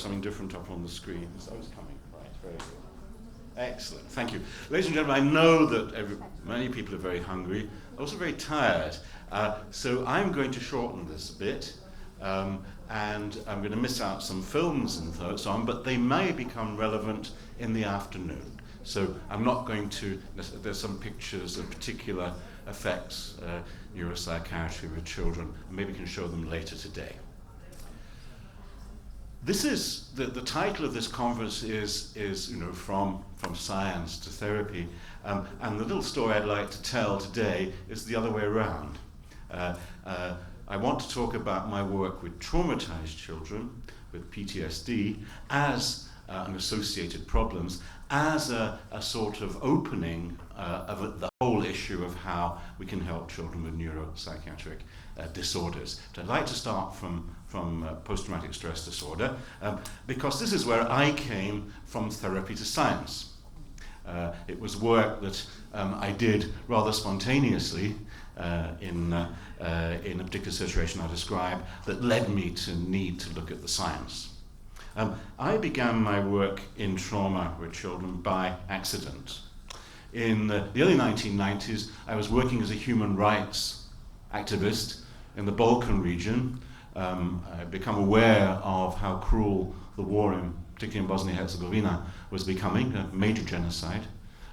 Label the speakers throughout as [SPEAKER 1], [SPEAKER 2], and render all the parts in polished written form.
[SPEAKER 1] something different up on the screen. Oh, it's coming. Right, very good. Excellent, thank you. Ladies and gentlemen, I know that many people are very hungry, also very tired. So I'm going to shorten this a bit, and I'm going to miss out some films and so on, but they may become relevant in the afternoon. So I'm not going to, there's some pictures of particular effects, neuropsychiatry with children, and maybe we can show them later today. This is, the title of this conference is from science to therapy, and the little story I'd like to tell today is the other way around. I want to talk about my work with traumatized children with PTSD as and associated problems as a sort of opening of the whole issue of how we can help children with neuropsychiatric disorders. So I'd like to start from post-traumatic stress disorder because this is where I came from therapy to science. It was work that I did rather spontaneously in a particular situation I describe that led me to need to look at the science. I began my work in trauma with children by accident. In the early 1990s, I was working as a human rights activist in the Balkan region. I'd become aware of how cruel the war, particularly in Bosnia and Herzegovina, was becoming, a major genocide.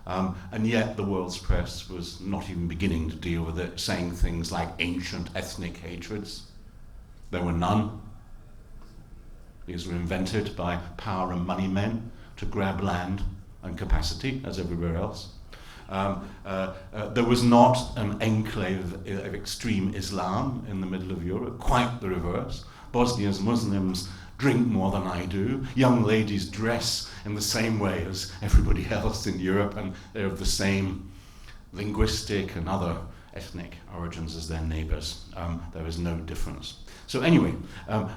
[SPEAKER 1] And yet the world's press was not even beginning to deal with it, saying things like ancient ethnic hatreds. There were none. These were invented by power and money men to grab land and capacity, as everywhere else. There was not an enclave of extreme Islam in the middle of Europe, quite the reverse. Bosnia's Muslims drink more than I do. Young ladies dress in the same way as everybody else in Europe, and they're of the same linguistic and other ethnic origins as their neighbors. There is no difference. So anyway,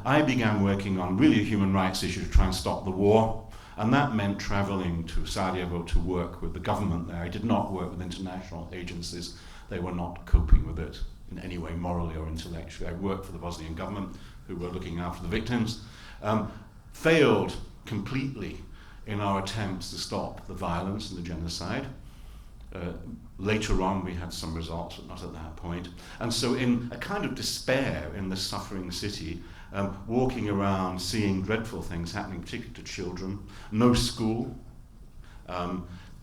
[SPEAKER 1] I began working on really a human rights issue to try and stop the war, and that meant traveling to Sarajevo to work with the government there. I did not work with international agencies. They were not coping with it in any way, morally or intellectually. I worked for the Bosnian government, who were looking after the victims. Failed completely in our attempts to stop the violence and the genocide. Later on we had some results, but not at that point. And so in a kind of despair in this suffering city, walking around seeing dreadful things happening, particularly to children, no school,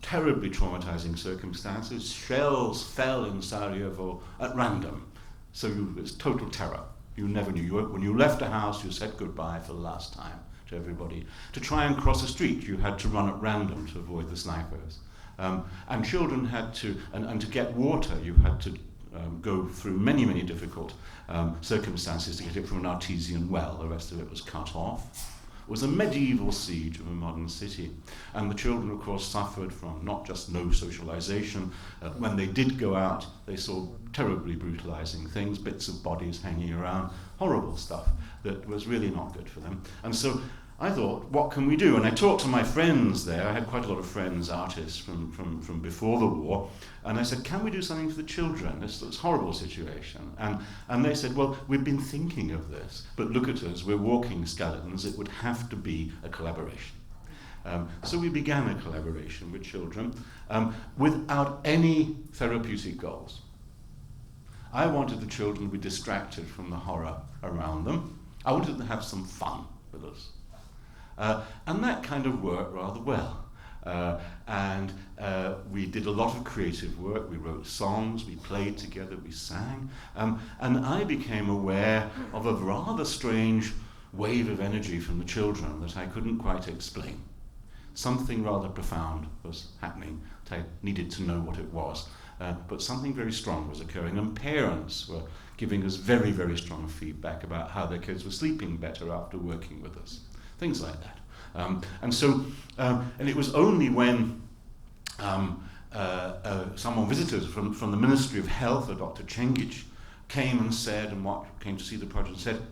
[SPEAKER 1] terribly traumatizing circumstances, shells fell in Sarajevo at random. So it was total terror. You never knew. When you left a house, you said goodbye for the last time to everybody. To try and cross a street, you had to run at random to avoid the snipers. And children had to, and to get water, you had to go through many, many difficult circumstances to get it from an artesian well. The rest of it was cut off. It was a medieval siege of a modern city. And the children, of course, suffered from not just no socialization. When they did go out, they saw terribly brutalizing things, bits of bodies hanging around, horrible stuff that was really not good for them. And so I thought, what can we do? And I talked to my friends there. I had quite a lot of friends, artists from before the war. And I said, can we do something for the children? This horrible situation. And they said, well, we've been thinking of this, but look at us, we're walking skeletons. It would have to be a collaboration. So we began a collaboration with children without any therapeutic goals. I wanted the children to be distracted from the horror around them. I wanted them to have some fun with us. And that kind of worked rather well. And we did a lot of creative work. We wrote songs, we played together, we sang. And I became aware of a rather strange wave of energy from the children that I couldn't quite explain. Something rather profound was happening. I needed to know what it was. But something very strong was occurring, and parents were giving us very, very strong feedback about how their kids were sleeping better after working with us. Things like that. And it was only when someone visited from the Ministry of Health, Dr. Cengic, came and said, and came to see the project, and said,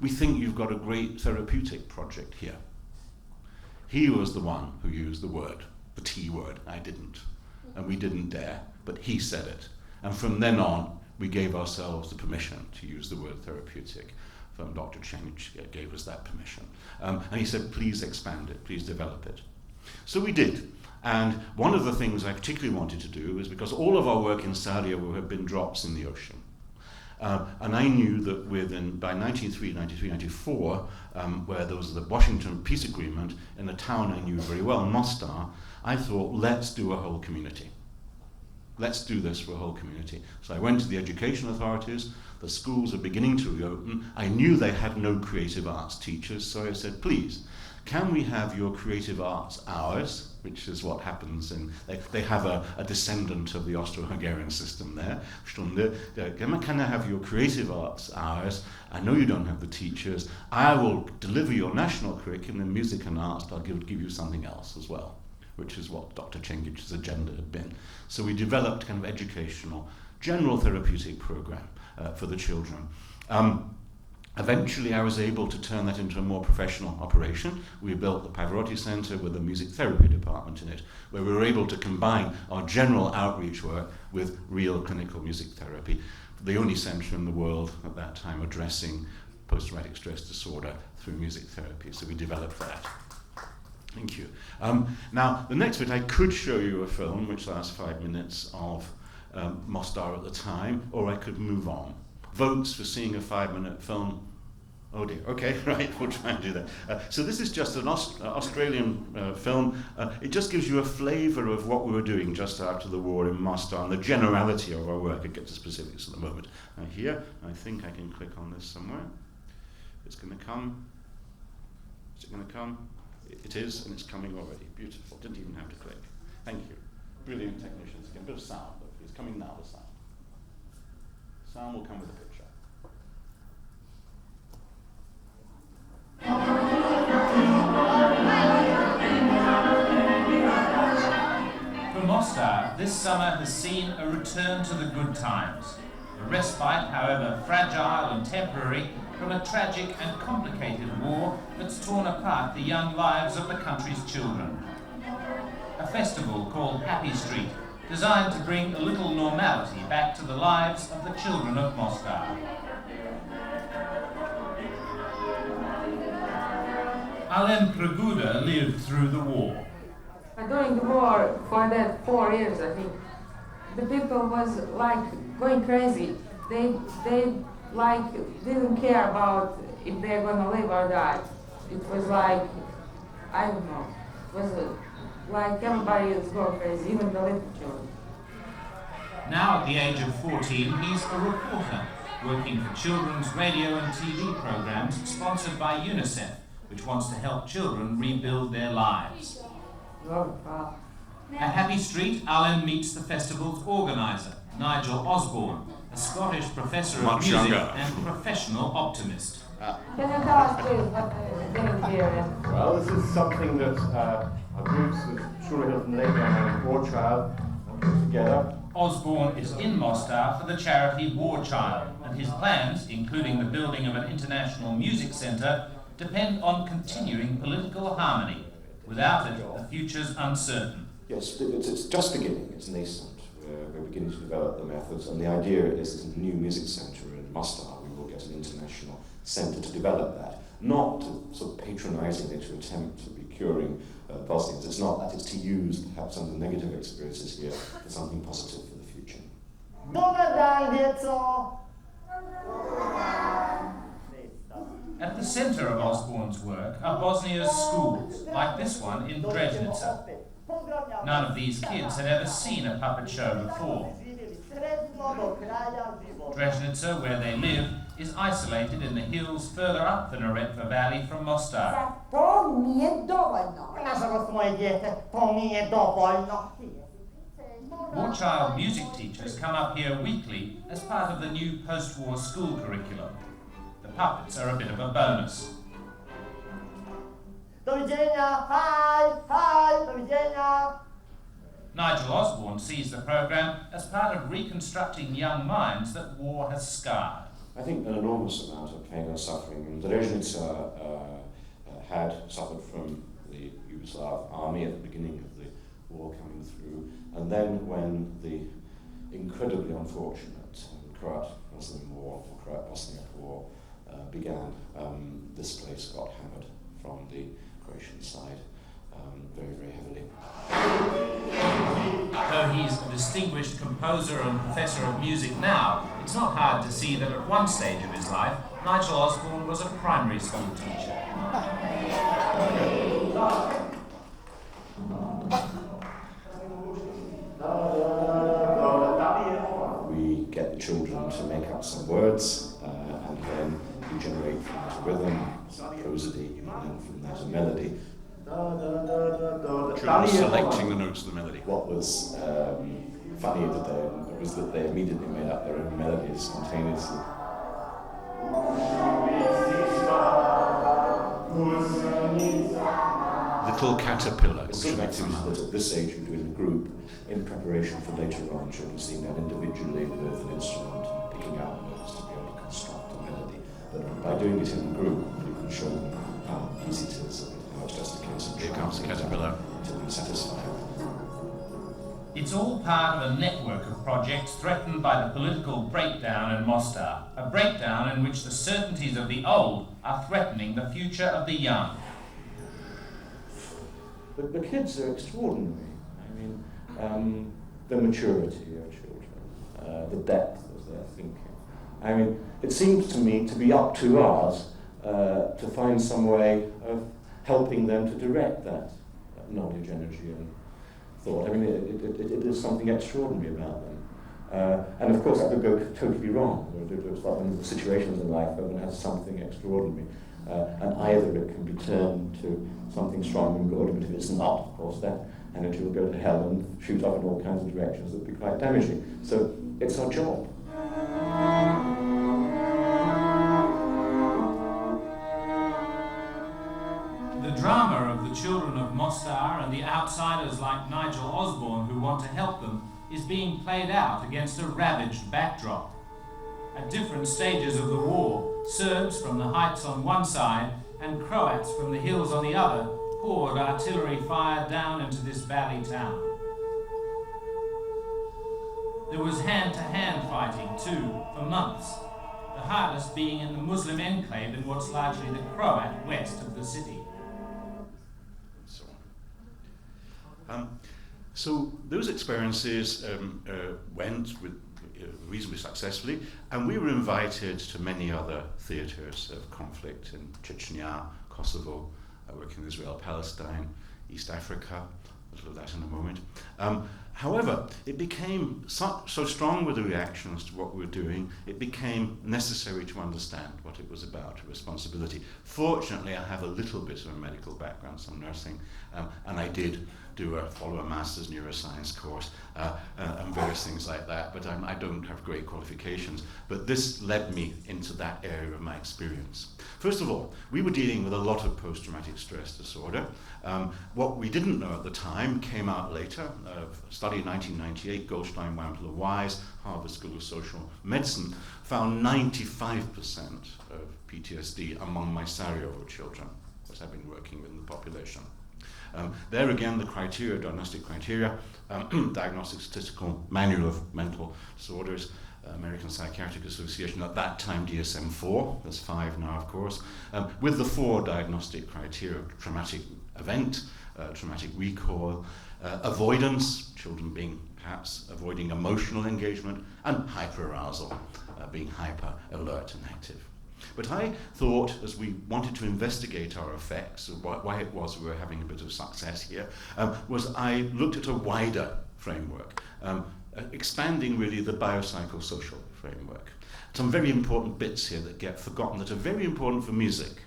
[SPEAKER 1] we think you've got a great therapeutic project here. He was the one who used the word, the T word. I didn't. And we didn't dare, but he said it. And from then on, we gave ourselves the permission to use the word therapeutic. film. Dr. Chengich gave us that permission. And he said, please expand it, please develop it. So we did. And one of the things I particularly wanted to do was because all of our work in Saudi have been drops in the ocean. And I knew that by 1993, 94, where there was the Washington Peace Agreement in a town I knew very well, Mostar, I thought, let's do a whole community. Let's do this for a whole community. So I went to the education authorities. The schools are beginning to reopen. I knew they had no creative arts teachers, so I said, please, can we have your creative arts hours, which is what happens they have a descendant of the Austro-Hungarian system there, Stunde. Can I have your creative arts hours? I know you don't have the teachers. I will deliver your national curriculum in music and arts, but I'll give you something else as well, which is what Dr. Chengich's agenda had been. So we developed kind of educational, general therapeutic program for the children. Eventually, I was able to turn that into a more professional operation. We built the Pavarotti Center with a music therapy department in it, where we were able to combine our general outreach work with real clinical music therapy. The only center in the world at that time addressing post-traumatic stress disorder through music therapy. So we developed that. Thank you. Now, the next bit, I could show you a film which lasts 5 minutes of Mostar at the time, or I could move on. Votes for seeing a 5-minute film. Oh dear, okay, right, we'll try and do that. So this is just an Australian film. It just gives you a flavour of what we were doing just after the war in Mostar and the generality of our work. I'll get to specifics in a moment. Here, I think I can click on this somewhere. It's going to come. Is it going to come? It is, and it's coming already. Beautiful. Didn't even have to click. Thank you. Brilliant technicians. Again, a bit of sound. Look, it's coming now, the sound. Sound will come with the picture.
[SPEAKER 2] For Mostar, this summer has seen a return to the good times. A respite, however fragile and temporary, from a tragic and complicated war that's torn apart the young lives of the country's children. A festival called Happy Street, designed to bring a little normality back to the lives of the children of Mostar. Alen Preguda lived through the war.
[SPEAKER 3] During the war, for that 4 years, I think, the people was like going crazy. They like didn't care about if they're gonna live or die. It was like, I don't know, it was like everybody is going crazy, even the little children.
[SPEAKER 2] Now at the age of 14, he's a reporter, working for children's radio and TV programs sponsored by UNICEF, which wants to help children rebuild their lives. At Happy Street, Alan meets the festival's organiser, Nigel Osborne, a Scottish professor of music and professional optimist.
[SPEAKER 3] Can you tell us, please, what they did here?
[SPEAKER 4] Well, this is something that our groups of children from Labour and War Child put together.
[SPEAKER 2] Osborne is in Mostar for the charity War Child, and his plans, including the building of an international music centre, depend on continuing political harmony. Without it, the future's uncertain.
[SPEAKER 5] Yes, it's just beginning, it's nascent. We're beginning to develop the methods, and the idea is that a new music centre in Mostar, we will get an international centre to develop that. Not to sort of patronisingly to attempt to be curing Bosnians. It's not that, it's to use perhaps some of the negative experiences here for something positive for the future.
[SPEAKER 2] At the centre of Osborne's work are Bosnia's schools, like this one in Dresnica. None of these kids had ever seen a puppet show before. Dresnica, where they live, is isolated in the hills further up the Neretva Valley from Mostar. War Child music teachers come up here weekly as part of the new post-war school curriculum. The puppets are a bit of a bonus. Nigel Osborne sees the programme as part of reconstructing young minds that war has scarred.
[SPEAKER 5] I think an enormous amount of pain and suffering. And Dresnica had suffered from the Yugoslav army at the beginning of the war coming through, and then when the incredibly unfortunate Croat Muslim War, or Croat Bosniak War, began, this place got hammered from the Croatian side very, very heavily.
[SPEAKER 2] Though he's a distinguished composer and professor of music now, it's not hard to see that at one stage of his life, Nigel Osborne was a primary school teacher.
[SPEAKER 5] We get the children to make up some words, and then we generate from that a rhythm, prosody, and then from that a melody.
[SPEAKER 1] Children selecting the notes of the melody.
[SPEAKER 5] What was funny was that they immediately made up their own melodies spontaneously.
[SPEAKER 1] Little caterpillar.
[SPEAKER 5] It's sort of activity that at this age you do in a group in preparation for later on children seeing that individually with an instrument picking out notes to be able to construct a melody. But by doing it in a group, you can show them how easy it is and how it's just a case of
[SPEAKER 1] Here comes the caterpillar.
[SPEAKER 5] Until you satisfy them.
[SPEAKER 2] It's all part of a network of projects threatened by the political breakdown in Mostar, a breakdown in which the certainties of the old are threatening the future of the young.
[SPEAKER 5] But the kids are extraordinary. I mean, the maturity of children, the depth of their thinking. I mean, it seems to me to be up to us to find some way of helping them to direct that knowledge, energy, and thought. I mean, it is something extraordinary about them. And of course, that could go totally wrong. There's like one of the situations in life where one has something extraordinary. And either it can be turned to something strong and good, but if it's not, of course, that energy will go to hell and shoot off in all kinds of directions that would be quite damaging. So it's our job.
[SPEAKER 2] The drama of the children of Mostar and the outsiders like Nigel Osborne who want to help them is being played out against a ravaged backdrop. At different stages of the war, Serbs from the heights on one side and Croats from the hills on the other poured artillery fire down into this valley town. There was hand-to-hand fighting too, for months, the hardest being in the Muslim enclave in what's largely the Croat west of the city.
[SPEAKER 1] So those experiences went reasonably successfully, and we were invited to many other theatres of conflict in Chechnya, Kosovo, working with Israel, Palestine, East Africa, a little of that in a moment. However, it became so strong with the reactions to what we were doing, it became necessary to understand what it was about, a responsibility. Fortunately, I have a little bit of a medical background, some nursing, and I did follow a master's neuroscience course and various things like that, but I don't have great qualifications. But this led me into that area of my experience. First of all, we were dealing with a lot of post-traumatic stress disorder. What we didn't know at the time came out later. A study in 1998, Goldstein, Wampler, Wise, Harvard School of Social Medicine, found 95% of PTSD among my Sarajevo children, as I've been working with the population. There again, the criteria, diagnostic criteria, Diagnostic Statistical Manual of Mental Disorders, American Psychiatric Association, at that time DSM-4, there's 5 now of course, with the 4 diagnostic criteria: traumatic event, traumatic recall, avoidance, children being perhaps avoiding emotional engagement, and hyperarousal, being hyper alert and active. But I thought, as we wanted to investigate our effects, why it was we were having a bit of success here, was I looked at a wider framework, expanding really the biopsychosocial framework. Some very important bits here that get forgotten that are very important for music.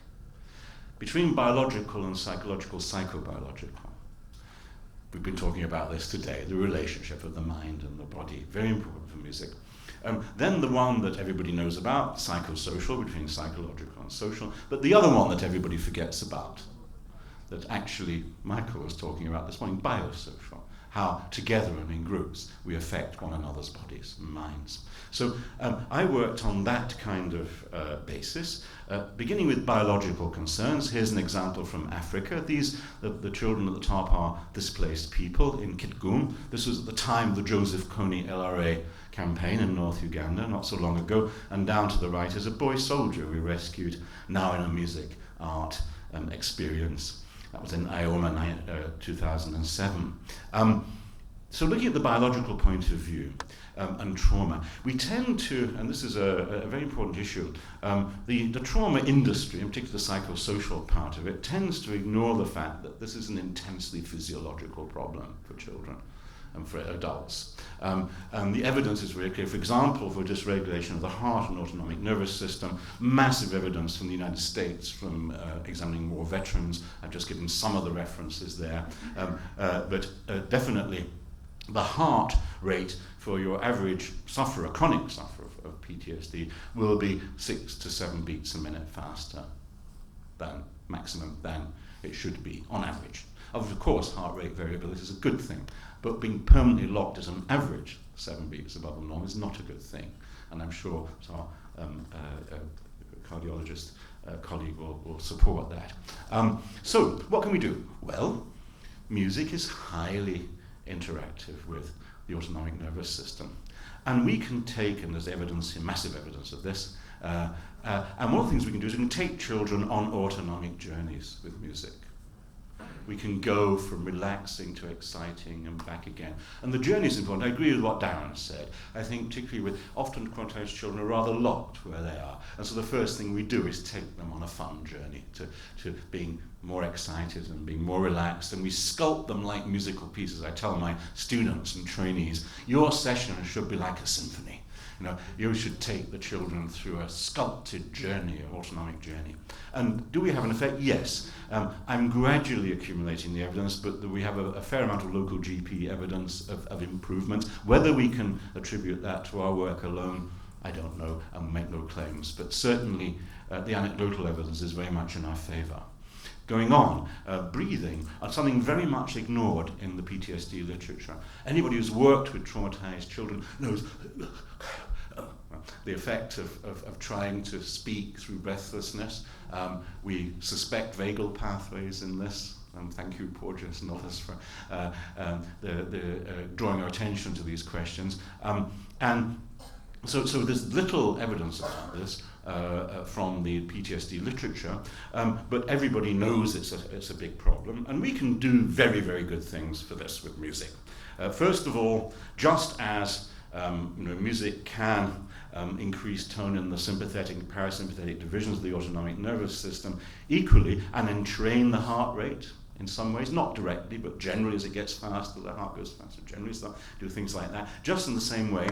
[SPEAKER 1] Between biological and psychological, psychobiological. We've been talking about this today, the relationship of the mind and the body, very important for music. Then the one that everybody knows about, psychosocial, between psychological and social, but the other one that everybody forgets about, that actually Michael was talking about this morning, biosocial. how together and in groups we affect one another's bodies and minds. So I worked on that kind of basis, beginning with biological concerns. Here's an example from Africa. The children at the top are displaced people in Kitgum. This was at the time of the Joseph Kony LRA campaign in North Uganda, not so long ago. And down to the right is a boy soldier we rescued, now in a music art experience. That was in Ioma 2007. So looking at the biological point of view and trauma, we tend to, and this is a very important issue, the trauma industry, in particular the psychosocial part of it, tends to ignore the fact that this is an intensely physiological problem for children and for adults. And the evidence is very clear. For example, for dysregulation of the heart and autonomic nervous system, massive evidence from the United States from examining war veterans. I've just given some of the references there. But definitely the heart rate for your average sufferer, chronic sufferer of PTSD, will be 6 to 7 beats a minute faster than maximum than it should be on average. Of course, heart rate variability is a good thing, but being permanently locked at an average 7 beats above the norm is not a good thing. And I'm sure our cardiologist colleague will support that. So, what can we do? Well, music is highly interactive with the autonomic nervous system. And we can take, and there's evidence, massive evidence of this, and one of the things we can do is we can take children on autonomic journeys with music. We can go from relaxing to exciting and back again. And the journey is important. I agree with what Darren said. I think particularly with often traumatized children are rather locked where they are. And so the first thing we do is take them on a fun journey to being more excited and being more relaxed. And we sculpt them like musical pieces. I tell my students and trainees, your session should be like a symphony. You know, you should take the children through a sculpted journey, an autonomic journey. And do we have an effect? Yes. I'm gradually accumulating the evidence, but we have a fair amount of local GP evidence of improvement. Whether we can attribute that to our work alone, I don't know, and make no claims. But certainly the anecdotal evidence is very much in our favour. Going on, breathing, something very much ignored in the PTSD literature. Anybody who's worked with traumatized children knows the effect of trying to speak through breathlessness. We suspect vagal pathways in this. Thank you, Porges and others, for drawing our attention to these questions. And so there's little evidence about this from the PTSD literature, but everybody knows it's a big problem, and we can do very, very good things for this with music. First of all, just as music can increase tone in the sympathetic and parasympathetic divisions of the autonomic nervous system equally, and entrain the heart rate in some ways, not directly, but generally as it gets faster, the heart goes faster. Generally start do things like that. Just in the same way,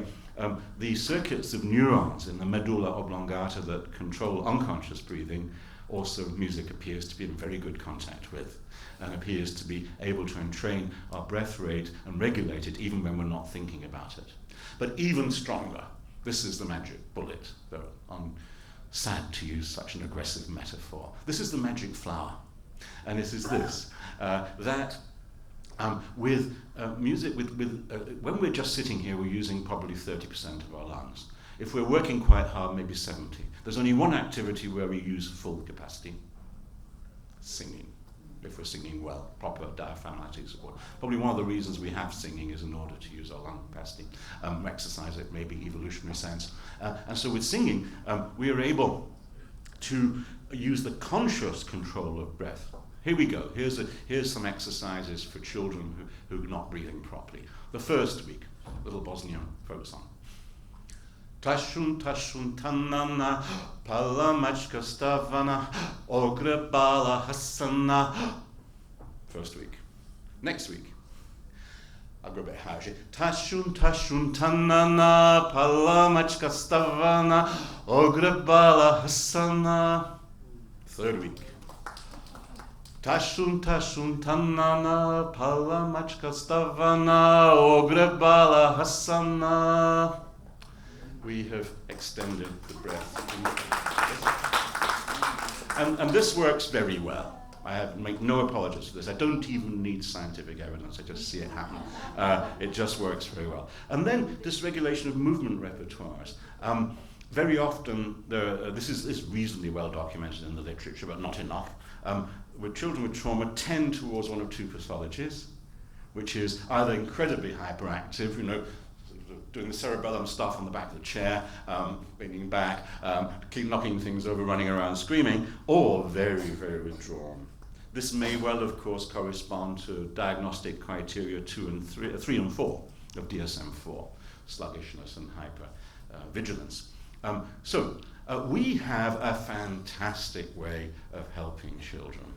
[SPEAKER 1] the circuits of neurons in the medulla oblongata that control unconscious breathing, also music appears to be in very good contact with, and appears to be able to entrain our breath rate and regulate it even when we're not thinking about it. But even stronger, this is the magic bullet, though I'm sad to use such an aggressive metaphor. This is the magic flower. And it is this, that with music, when we're just sitting here, we're using probably 30% of our lungs. If we're working quite hard, maybe 70. There's only one activity where we use full capacity: singing. If we're singing well, proper diaphragmatic support. Probably one of the reasons we have singing is in order to use our lung capacity, exercise it, maybe evolutionary sense. And so with singing, we are able to use the conscious control of breath. Here we go. Here's some exercises for children who are not breathing properly. The first week, little Bosnian folk song. Tashun tashun tanana, palamachka stavana, ogrebala hasana. First week. Next week, I'll go a bit higher. Tashun tashun tanana, palamachka stavana, ogrebala hasana. Third week. Tashun tashun tanana, palamachka stavana, ogrebala hasana. We have extended the breath. And this works very well. make no apologies for this. I don't even need scientific evidence. I just see it happen. It just works very well. And then dysregulation of movement repertoires. Very often, this is reasonably well documented in the literature, but not enough. With children with trauma tend towards one of two pathologies, which is either incredibly hyperactive, doing the cerebellum stuff on the back of the chair, leaning back, keep knocking things over, running around, screaming, or very, very withdrawn. This may well, of course, correspond to diagnostic criteria 3 and 4 of DSM-4, sluggishness and hypervigilance. So we have a fantastic way of helping children.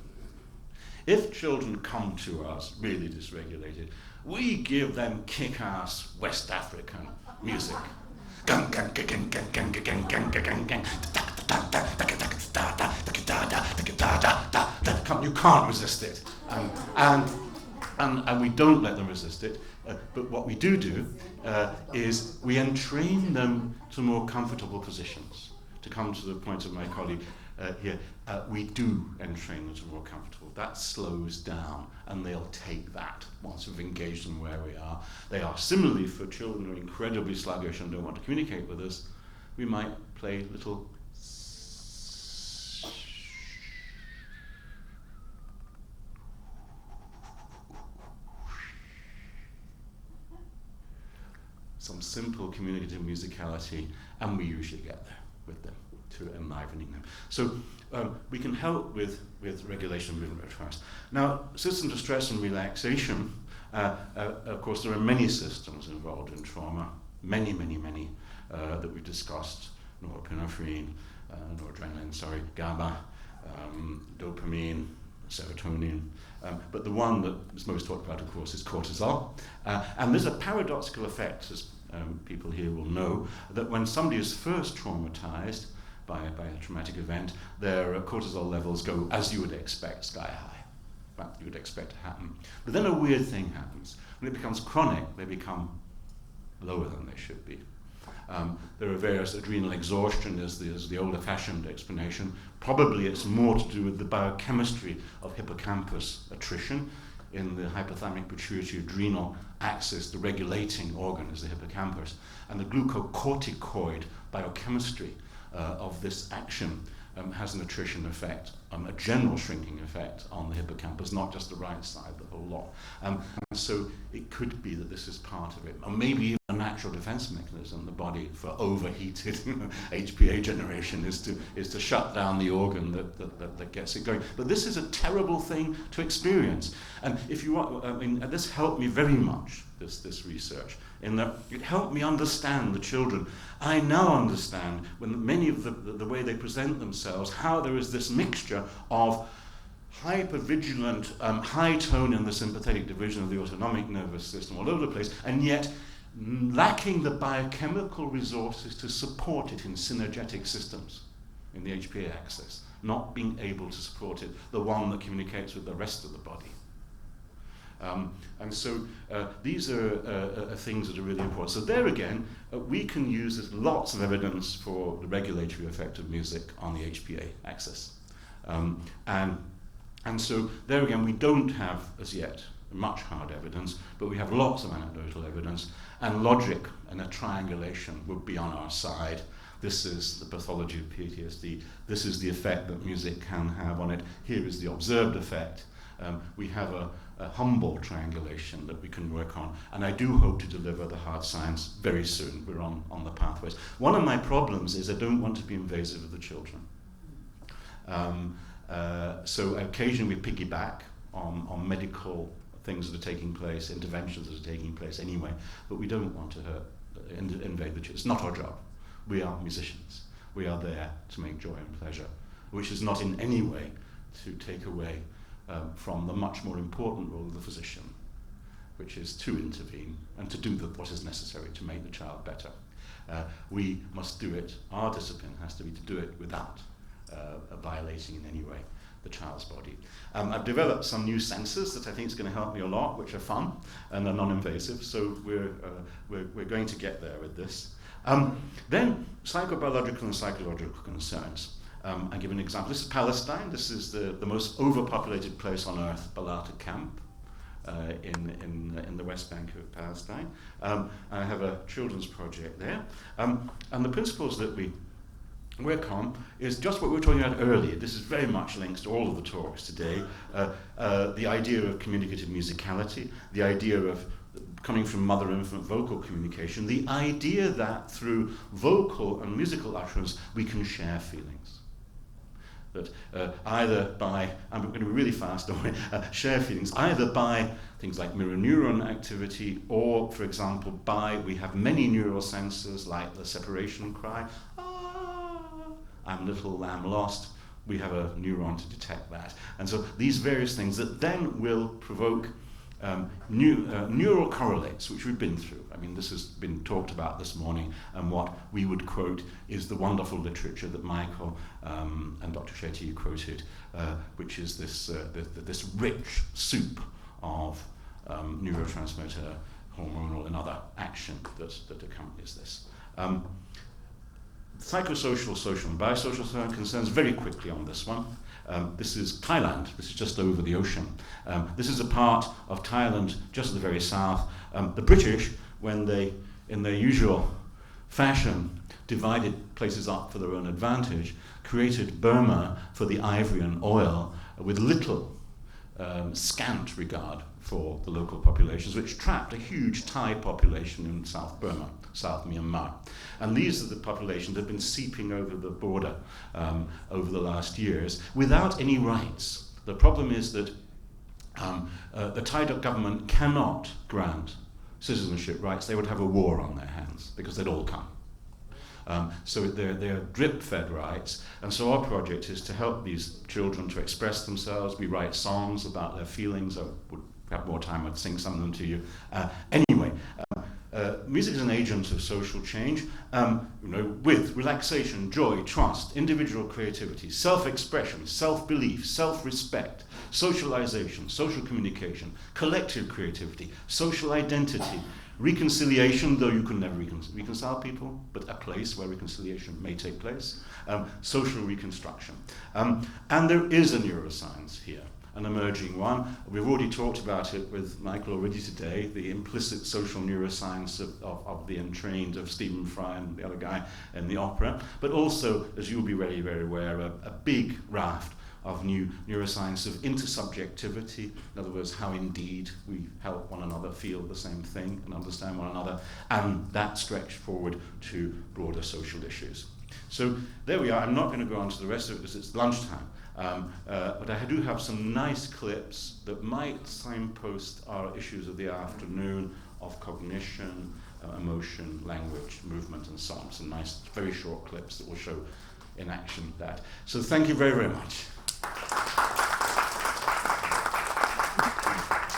[SPEAKER 1] If children come to us really dysregulated, we give them kick-ass West African music. You can't resist it. And we don't let them resist it. But what we do is we entrain them to more comfortable positions. To come to the point of my colleague here, we do entrain them to more comfortable. That slows down, and they'll take that once we've engaged them where we are. They are similarly for children who are incredibly sluggish and don't want to communicate with us. We might play little some simple communicative musicality, and we usually get there with them to enlivening them. So we can help with regulation of movement repertoires. Now, systems of stress and relaxation, of course, there are many systems involved in trauma, many that we've discussed: norepinephrine, noradrenaline, GABA, dopamine, serotonin. But the one that is most talked about, of course, is cortisol. And there's a paradoxical effect, as people here will know, that when somebody is first traumatized by a traumatic event, their cortisol levels go, as you would expect, sky high. That you would expect to happen. But then a weird thing happens. When it becomes chronic, they become lower than they should be. There are various adrenal exhaustion is the older-fashioned explanation. Probably it's more to do with the biochemistry of hippocampus attrition. In the hypothalamic pituitary adrenal axis, the regulating organ is the hippocampus, and the glucocorticoid biochemistry of this action has an attrition effect, a general shrinking effect on the hippocampus, not just the right side, the whole lot. And so it could be that this is part of it, or maybe even a natural defense mechanism. The body, for overheated HPA generation, is to shut down the organ that gets it going. But this is a terrible thing to experience. And if you want, this helped me very much, this research, in that it helped me understand the children. I now understand, when many of the way they present themselves, how there is this mixture of hypervigilant, high tone in the sympathetic division of the autonomic nervous system all over the place, and yet lacking the biochemical resources to support it in synergetic systems in the HPA axis, not being able to support it, the one that communicates with the rest of the body. And so these are things that are really important. So there again, we can use there's lots of evidence for the regulatory effect of music on the HPA axis. And so there again, we don't have, as yet, much hard evidence, but we have lots of anecdotal evidence, and logic and a triangulation would be on our side. This is the pathology of PTSD. This is the effect that music can have on it. Here is the observed effect. We have a humble triangulation that we can work on, and I do hope to deliver the hard science very soon. We're on the pathways. One of my problems is I don't want to be invasive of the children. So occasionally we piggyback on medical things that are taking place, interventions that are taking place anyway, but we don't want to invade the children. It's not our job. We are musicians. We are there to make joy and pleasure, which is not in any way to take away from the much more important role of the physician, which is to intervene and to do what is necessary to make the child better. We must do it, our discipline has to be to do it without violating in any way the child's body. I've developed some new sensors that I think is going to help me a lot, which are fun and are non-invasive, so we're going to get there with this. Then psychobiological and psychological concerns. I give an example. This is Palestine. This is the most overpopulated place on earth, Balata Camp, in the West Bank of Palestine. I have a children's project there. And the principles that we work on is just what we were talking about earlier. This is very much linked to all of the talks today. The idea of communicative musicality, the idea of coming from mother-infant vocal communication, the idea that through vocal and musical utterance we can share feelings. That either by, I'm going to be really fast, don't worry, share feelings, either by things like mirror neuron activity, or, for example, we have many neural sensors like the separation cry, I'm little, I'm lost. We have a neuron to detect that. And so these various things that then will provoke neural correlates, which we've been through. I mean, this has been talked about this morning, and what we would quote is the wonderful literature that Michael and Dr. Shetty quoted, which is this rich soup of neurotransmitter, hormonal and other action that accompanies this. Psychosocial, social and biosocial concerns, very quickly on this one. This is Thailand. This is just over the ocean. This is a part of Thailand just at the very south. The British, when they, in their usual fashion, divided places up for their own advantage, created Burma for the ivory and oil with little scant regard for the local populations, which trapped a huge Thai population in South Burma, South Myanmar. And these are the populations that have been seeping over the border over the last years without any rights. The problem is that the Thai government cannot grant citizenship rights. They would have a war on their hands because they'd all come. So they're drip-fed rights, and so our project is to help these children to express themselves. We write songs about their feelings. I would have more time, I'd sing some of them to you. Anyway, music is an agent of social change, with relaxation, joy, trust, individual creativity, self-expression, self-belief, self-respect, socialization, social communication, collective creativity, social identity, reconciliation, though you can never reconcile people, but a place where reconciliation may take place, social reconstruction. And there is a neuroscience here, an emerging one. We've already talked about it with Michael already today, the implicit social neuroscience of the entrained, of Stephen Fry and the other guy in the opera, but also, as you'll be very, very aware, a big raft of new neuroscience of intersubjectivity, in other words, how indeed we help one another feel the same thing and understand one another, and that stretched forward to broader social issues. So there we are. I'm not going to go on to the rest of it because it's lunchtime, but I do have some nice clips that might signpost our issues of the afternoon of cognition, emotion, language, movement, and so on. Some nice, very short clips that will show in action that. So thank you very, very much.